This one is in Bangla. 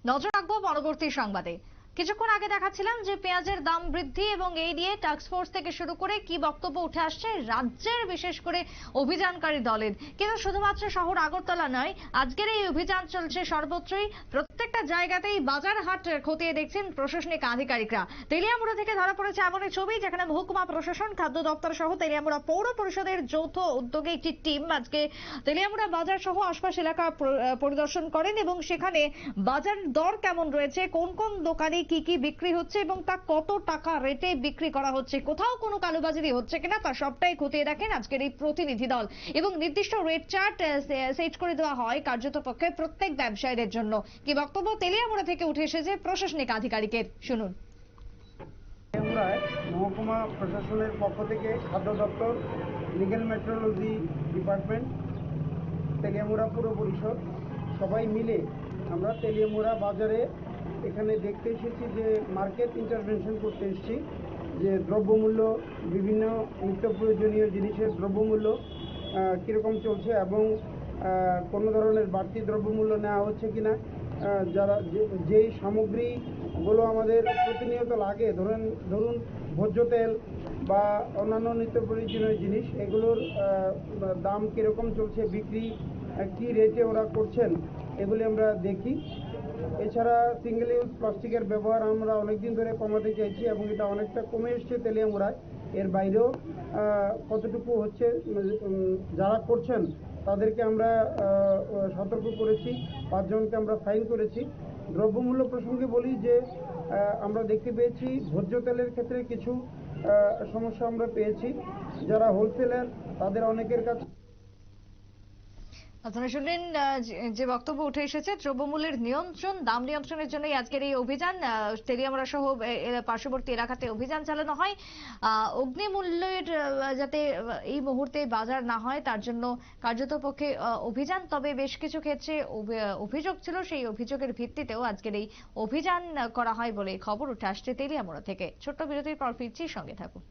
নজর রাখবো পরবর্তী সংবাদে। কিছুক্ষণ আগে দেখাচ্ছিলাম যে পেঁয়াজের দাম বৃদ্ধি এবং এই নিয়ে টাস্কফোর্স থেকে শুরু করে কি বক্তব্য উঠে আসছে রাজ্যের, বিশেষ করে অভিযানকারী দলের। কিন্তু শুধুমাত্র শহর আগরতলা নয়, আজকের এই অভিযান চলছে সর্বত্রই। প্রত্যেকটা জায়গাতেই বাজার হাট খতিয়ে দেখছেন প্রশাসনিক আধিকারিকরা। তেলিয়ামুড়া থেকে ধরা পড়েছে এমন এক ছবি যেখানে মহকুমা প্রশাসন, খাদ্য দপ্তর সহ তেলিয়ামুড়া পৌর পরিষদের যৌথ উদ্যোগে একটি টিম আজকে তেলিয়ামুড়া বাজার সহ আশপাশ এলাকা পরিদর্শন করেন এবং সেখানে বাজার দর কেমন রয়েছে, কোন কোন দোকানে কি কি বিক্রি হচ্ছে এবং তা কত টাকা রেটে বিক্রি করা হচ্ছে, কোথাও কোনো কালোবাজারি হচ্ছে কিনা তা সবটাই খতিয়ে দেখেন আজকের এই প্রতিনিধি দল। এবং নির্দিষ্ট রেট চার্ট সেট করে দেওয়া হয় কার্যত পক্ষে প্রত্যেক ব্যবসায়ীদের জন্য। কি বক্তব্য তেলিয়ামুড়া থেকে উঠে এসেছে প্রশাসনিক আধিকারিকের, শুনুন। তেলিয়ামুড়ায় মহকুমা প্রশাসনের পক্ষ থেকে খাদ্য দপ্তর, লিগ্যাল মেট্রোলজি ডিপার্টমেন্ট, তেলিয়ামুড়া পুর পরিষদ সবাই মিলে আমরা তেলিয়ামুড়া বাজারে এখানে দেখতে এসেছি যে মার্কেট ইন্টারভেনশন করতে এসেছি, যে দ্রব্যমূল্য, বিভিন্ন নিত্য প্রয়োজনীয় জিনিসের দ্রব্যমূল্য কীরকম চলছে এবং কোনো ধরনের বাড়তি দ্রব্যমূল্য নেওয়া হচ্ছে কিনা, যারা যেই সামগ্রীগুলো আমাদের প্রতিনিয়ত লাগে, ধরুন ভোজ্য তেল বা অন্যান্য নিত্য প্রয়োজনীয় জিনিস, এগুলোর দাম কীরকম চলছে, বিক্রি কী রেটে ওরা করছেন, এগুলি আমরা দেখি। এছাড়া সিঙ্গেল ইউজ প্লাস্টিকের ব্যবহার আমরা অনেকদিন ধরে কমাতে চাইছি এবং এটা অনেকটা কমে এসছে তেলিয়ামুড়ায়। এর বাইরেও কতটুকু হচ্ছে, যারা করছেন তাদেরকে আমরা সতর্ক করেছি, 5 জনকে আমরা ফাইন করেছি। দ্রব্যমূল্য প্রসঙ্গে বলি যে আমরা দেখতে পেয়েছি ভোজ্য তেলের ক্ষেত্রে কিছু সমস্যা আমরা পেয়েছি। যারা হোলসেলার তাদের অনেকের কাছে আপনারা শুনলেন যে বক্তব্য উঠে এসেছে দ্রব্যমূল্যের নিয়ন্ত্রণ, দাম নিয়ন্ত্রণের জন্য আজকের এই অভিযান। তেলিয়ামুড়া সহ পার্শ্ববর্তী এলাকাতে অভিযান চালানো হয়। অগ্নিমূল্যের যাতে এই মুহূর্তে বাজার না হয় তার জন্য কার্যত পক্ষে অভিযান। তবে বেশ কিছু ক্ষেত্রে অভিযোগ ছিল, সেই অভিযোগের ভিত্তিতেও আজকের এই অভিযান করা হয় বলে খবর উঠে আসছে তেলিয়ামুড়া থেকে। ছোট্ট বিরতির পর ফিরছি, সঙ্গে থাকুন।